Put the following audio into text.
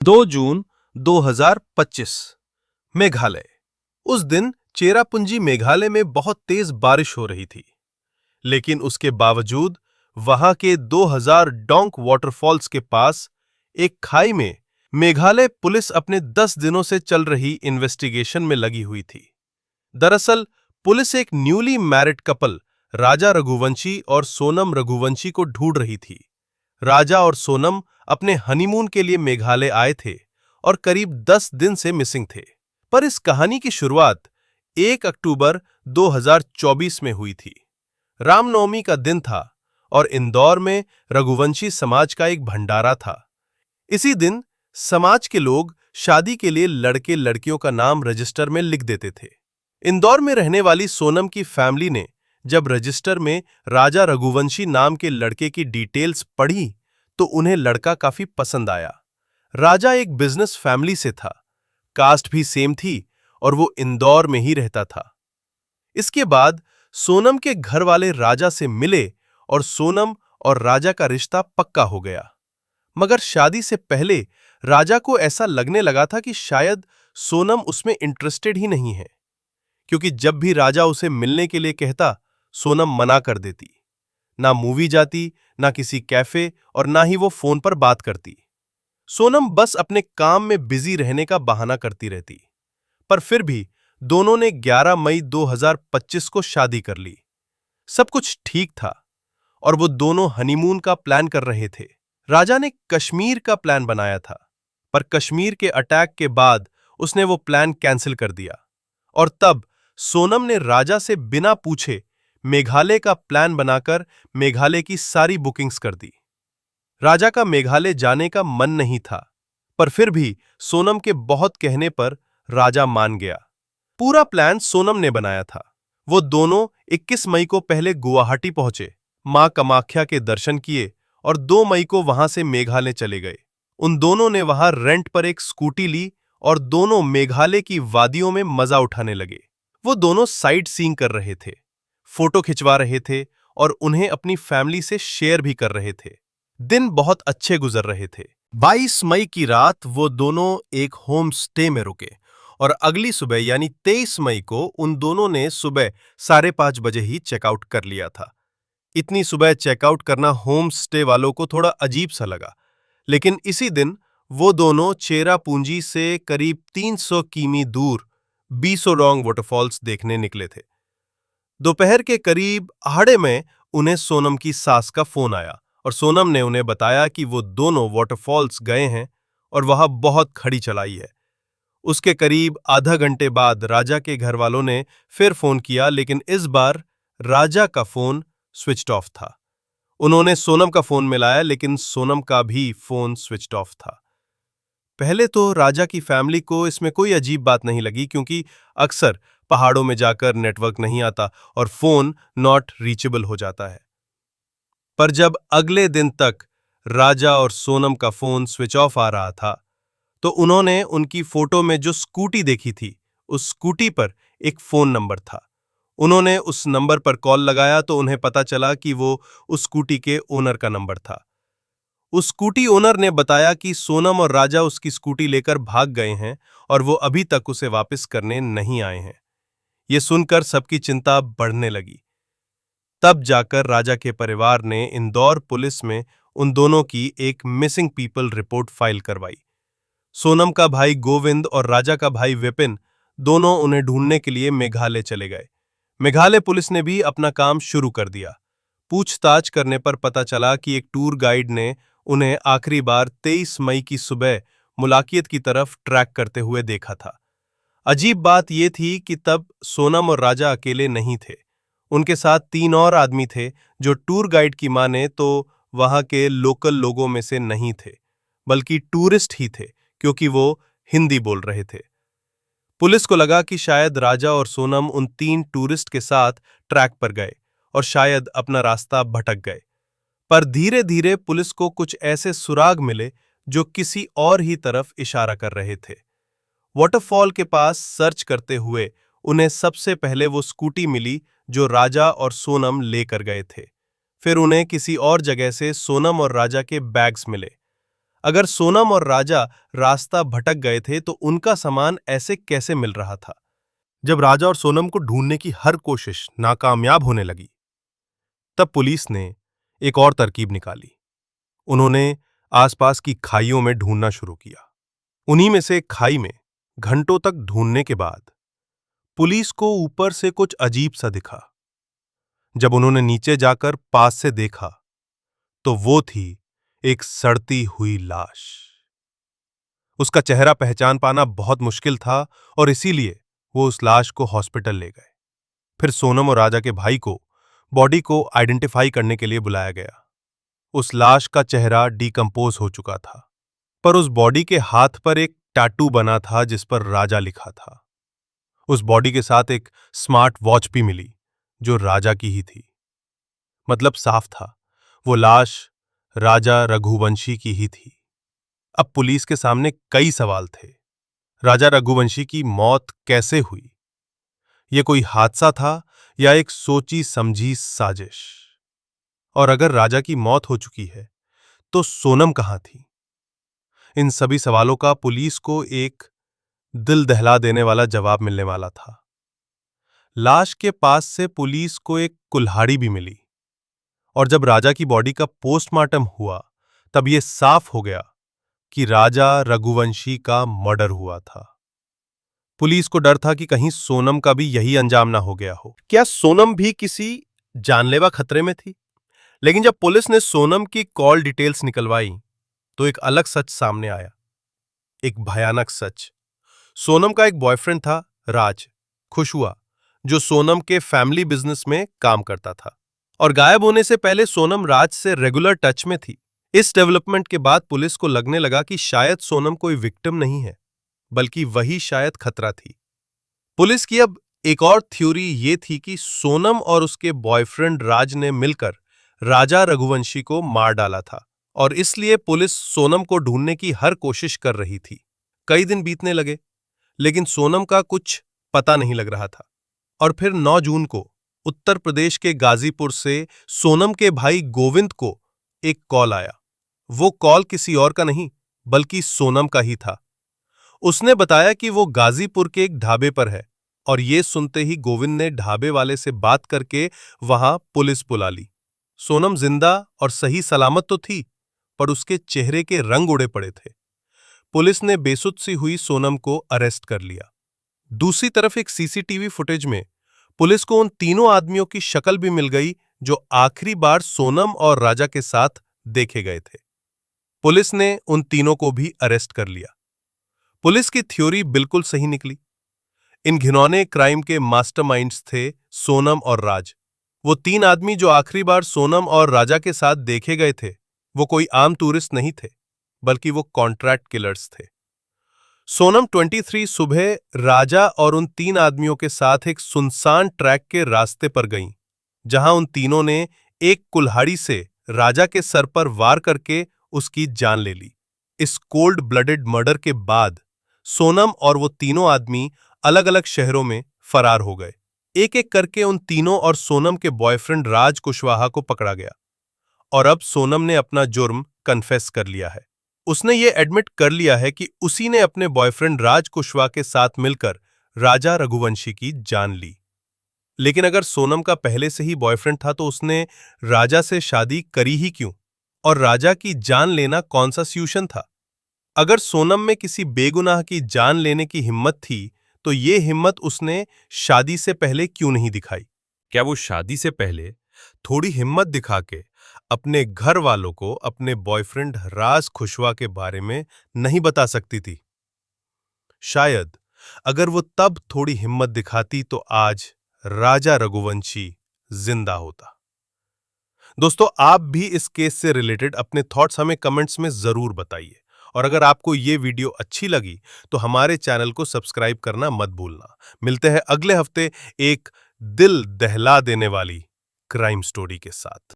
2 जून 2025 मेघालय। उस दिन चेरापूंजी मेघालय में बहुत तेज बारिश हो रही थी, लेकिन उसके बावजूद वहां के 2000 डोंक वाटरफॉल्स के पास एक खाई में मेघालय पुलिस अपने 10 दिनों से चल रही इन्वेस्टिगेशन में लगी हुई थी। दरअसल पुलिस एक न्यूली मैरिड कपल राजा रघुवंशी और सोनम रघुवंशी को ढूंढ रही थी। राजा और सोनम अपने हनीमून के लिए मेघालय आए थे और करीब 10 दिन से मिसिंग थे। पर इस कहानी की शुरुआत 1 अक्टूबर 2024 में हुई थी। रामनवमी का दिन था और इंदौर में रघुवंशी समाज का एक भंडारा था। इसी दिन समाज के लोग शादी के लिए लड़के लड़कियों का नाम रजिस्टर में लिख देते थे। इंदौर में रहने वाली सोनम की फैमिली ने जब रजिस्टर में राजा रघुवंशी नाम के लड़के की डिटेल्स पढ़ी तो उन्हें लड़का काफी पसंद आया। राजा एक बिजनेस फैमिली से था, कास्ट भी सेम थी और वो इंदौर में ही रहता था। इसके बाद सोनम के घर वाले राजा से मिले और सोनम और राजा का रिश्ता पक्का हो गया। मगर शादी से पहले राजा को ऐसा लगने लगा था कि शायद सोनम उसमें इंटरेस्टेड ही नहीं है, क्योंकि जब भी राजा उसे मिलने के लिए कहता, सोनम मना कर देती। ना मूवी जाती, ना किसी कैफे और ना ही वो फोन पर बात करती। सोनम बस अपने काम में बिजी रहने का बहाना करती रहती। पर फिर भी दोनों ने 11 मई 2025 को शादी कर ली। सब कुछ ठीक था और वो दोनों हनीमून का प्लान कर रहे थे। राजा ने कश्मीर का प्लान बनाया था, पर कश्मीर के अटैक के बाद उसने वो प्लान कैंसिल कर दिया और तब सोनम ने राजा से बिना पूछे मेघालय का प्लान बनाकर मेघालय की सारी बुकिंग्स कर दी। राजा का मेघालय जाने का मन नहीं था, पर फिर भी सोनम के बहुत कहने पर राजा मान गया। पूरा प्लान सोनम ने बनाया था। वो दोनों 21 मई को पहले गुवाहाटी पहुंचे, मां कामाख्या के दर्शन किए और 2 मई को वहां से मेघालय चले गए। उन दोनों ने वहां रेंट पर एक स्कूटी ली और दोनों मेघालय की वादियों में मजा उठाने लगे। वो दोनों साइट सीइंग कर रहे थे, फोटो खिंचवा रहे थे और उन्हें अपनी फैमिली से शेयर भी कर रहे थे। दिन बहुत अच्छे गुजर रहे थे। 22 मई की रात वो दोनों एक होम स्टे में रुके और अगली सुबह यानी 23 मई को उन दोनों ने सुबह 5:30 बजे ही चेकआउट कर लिया था। इतनी सुबह चेकआउट करना होम स्टे वालों को थोड़ा अजीब सा लगा, लेकिन इसी दिन वो दोनों चेरापूंजी से करीब 300 किमी दूर बीसोडोंग वाटरफॉल्स देखने निकले थे। दोपहर के करीब 8:30 में उन्हें सोनम की सास का फोन आया और सोनम ने उन्हें बताया कि वो दोनों वाटरफॉल्स गए हैं और वहां बहुत खड़ी चलाई है। उसके करीब आधा घंटे बाद राजा के घर वालों ने फिर फोन किया, लेकिन इस बार राजा का फोन स्विच्ड ऑफ था। उन्होंने सोनम का फोन मिलाया, लेकिन सोनम का भी फोन स्विच्ड ऑफ था। पहले तो राजा की फैमिली को इसमें कोई अजीब बात नहीं लगी, क्योंकि अक्सर पहाड़ों में जाकर नेटवर्क नहीं आता और फोन नॉट रीचेबल हो जाता है। पर जब अगले दिन तक राजा और सोनम का फोन स्विच ऑफ आ रहा था, तो उन्होंने उनकी फोटो में जो स्कूटी देखी थी, उस स्कूटी पर एक फोन नंबर था। उन्होंने उस नंबर पर कॉल लगाया तो उन्हें पता चला कि वो उस स्कूटी के ओनर का नंबर था। उस स्कूटी ओनर ने बताया कि सोनम और राजा उसकी स्कूटी लेकर भाग गए हैं और वो अभी तक उसे वापस करने नहीं आए हैं। ये सुनकर सबकी चिंता बढ़ने लगी। तब जाकर राजा के परिवार ने इंदौर पुलिस में उन दोनों की एक मिसिंग पीपल रिपोर्ट फाइल करवाई। सोनम का भाई गोविंद और राजा का भाई विपिन दोनों उन्हें ढूंढने के लिए मेघालय चले गए। मेघालय पुलिस ने भी अपना काम शुरू कर दिया। पूछताछ करने पर पता चला कि एक टूर गाइड ने उन्हें आखिरी बार 23 मई की सुबह मुलाकियत की तरफ ट्रैक करते हुए देखा था। अजीब बात यह थी कि तब सोनम और राजा अकेले नहीं थे। उनके साथ 3 और आदमी थे, जो टूर गाइड की माने तो वहां के लोकल लोगों में से नहीं थे, बल्कि टूरिस्ट ही थे, क्योंकि वो हिंदी बोल रहे थे। पुलिस को लगा कि शायद राजा और सोनम उन 3 टूरिस्ट के साथ ट्रैक पर गए और शायद अपना रास्ता भटक गए। पर धीरे धीरे पुलिस को कुछ ऐसे सुराग मिले जो किसी और ही तरफ इशारा कर रहे थे। वाटरफॉल के पास सर्च करते हुए उन्हें सबसे पहले वो स्कूटी मिली जो राजा और सोनम लेकर गए थे। फिर उन्हें किसी और जगह से सोनम और राजा के बैग्स मिले। अगर सोनम और राजा रास्ता भटक गए थे तो उनका सामान ऐसे कैसे मिल रहा था? जब राजा और सोनम को ढूंढने की हर कोशिश नाकामयाब होने लगी, तब पुलिस ने एक और तरकीब निकाली। उन्होंने आसपास की खाइयों में ढूंढना शुरू किया। उन्हीं में से एक खाई में घंटों तक ढूंढने के बाद पुलिस को ऊपर से कुछ अजीब सा दिखा। जब उन्होंने नीचे जाकर पास से देखा तो वो थी एक सड़ती हुई लाश। उसका चेहरा पहचान पाना बहुत मुश्किल था और इसीलिए वो उस लाश को हॉस्पिटल ले गए। फिर सोनम और राजा के भाई को बॉडी को आइडेंटिफाई करने के लिए बुलाया गया। उस लाश का चेहरा डिकम्पोज हो चुका था, पर उस बॉडी के हाथ पर एक टैटू बना था जिस पर राजा लिखा था। उस बॉडी के साथ एक स्मार्ट वॉच भी मिली जो राजा की ही थी। मतलब साफ था, वो लाश राजा रघुवंशी की ही थी। अब पुलिस के सामने कई सवाल थे। राजा रघुवंशी की मौत कैसे हुई? यह कोई हादसा था या एक सोची समझी साजिश? और अगर राजा की मौत हो चुकी है तो सोनम कहां थी? इन सभी सवालों का पुलिस को एक दिल दहला देने वाला जवाब मिलने वाला था। लाश के पास से पुलिस को एक कुल्हाड़ी भी मिली और जब राजा की बॉडी का पोस्टमार्टम हुआ तब यह साफ हो गया कि राजा रघुवंशी का मर्डर हुआ था। पुलिस को डर था कि कहीं सोनम का भी यही अंजाम ना हो गया हो। क्या सोनम भी किसी जानलेवा खतरे में थी? लेकिन जब पुलिस ने सोनम की कॉल डिटेल्स निकलवाई तो एक अलग सच सामने आया, एक भयानक सच। सोनम का एक बॉयफ्रेंड था, राज खुशुआ, जो सोनम के फैमिली बिजनेस में काम करता था और गायब होने से पहले सोनम राज से रेगुलर टच में थी। इस डेवलपमेंट के बाद पुलिस को लगने लगा कि शायद सोनम कोई विक्टिम नहीं है, बल्कि वही शायद खतरा थी। पुलिस की अब एक और थ्योरी ये थी कि सोनम और उसके बॉयफ्रेंड राज ने मिलकर राजा रघुवंशी को मार डाला था और इसलिए पुलिस सोनम को ढूंढने की हर कोशिश कर रही थी। कई दिन बीतने लगे, लेकिन सोनम का कुछ पता नहीं लग रहा था। और फिर 9 जून को उत्तर प्रदेश के गाजीपुर से सोनम के भाई गोविंद को एक कॉल आया। वो कॉल किसी और का नहीं, बल्कि सोनम का ही था। उसने बताया कि वो गाजीपुर के एक ढाबे पर है और ये सुनते ही गोविंद ने ढाबे वाले से बात करके वहां पुलिस बुला ली। सोनम जिंदा और सही सलामत तो थी, पर उसके चेहरे के रंग उड़े पड़े थे। पुलिस ने बेसुध सी हुई सोनम को अरेस्ट कर लिया। दूसरी तरफ एक सीसीटीवी फुटेज में पुलिस को उन तीनों आदमियों की शक्ल भी मिल गई जो आखिरी बार सोनम और राजा के साथ देखे गए थे। पुलिस ने उन तीनों को भी अरेस्ट कर लिया। पुलिस की थ्योरी बिल्कुल सही निकली। इन घिनौने क्राइम के मास्टरमाइंड्स थे सोनम और राज। वो 3 आदमी जो आखिरी बार सोनम और राजा के साथ देखे गए थे, वो कोई आम टूरिस्ट नहीं थे, बल्कि वो कॉन्ट्रैक्ट किलर्स थे। सोनम 23 सुबह राजा और उन 3 आदमियों के साथ एक सुनसान ट्रैक के रास्ते पर गईं, जहां उन तीनों ने एक कुल्हाड़ी से राजा के सर पर वार करके उसकी जान ले ली। इस कोल्ड ब्लडेड मर्डर के बाद सोनम और वो तीनों आदमी अलग-अलग शहरों में फरार हो गए। एक-एक करके उन तीनों और सोनम के बॉयफ्रेंड राज कुशवाहा को पकड़ा गया और अब सोनम ने अपना जुर्म कन्फेस कर लिया है। उसने ये एडमिट कर लिया है कि उसी ने अपने बॉयफ्रेंड राज कुशवाहा के साथ मिलकर राजा रघुवंशी की जान ली। लेकिन अगर सोनम का पहले से ही बॉयफ्रेंड था तो उसने राजा से शादी करी ही क्यों? और राजा की जान लेना कौन सा सॉल्यूशन था? अगर सोनम में किसी बेगुनाह की जान लेने की हिम्मत थी, तो ये हिम्मत उसने शादी से पहले क्यों नहीं दिखाई? क्या वो शादी से पहले थोड़ी हिम्मत दिखा के अपने घर वालों को अपने बॉयफ्रेंड राज खुशवा के बारे में नहीं बता सकती थी? शायद अगर वो तब थोड़ी हिम्मत दिखाती तो आज राजा रघुवंशी जिंदा होता। दोस्तों, आप भी इस केस से रिलेटेड अपने थॉट्स हमें कमेंट्स में जरूर बताइए और अगर आपको ये वीडियो अच्छी लगी तो हमारे चैनल को सब्सक्राइब करना मत भूलना। मिलते हैं अगले हफ्ते एक दिल दहला देने वाली क्राइम स्टोरी के साथ।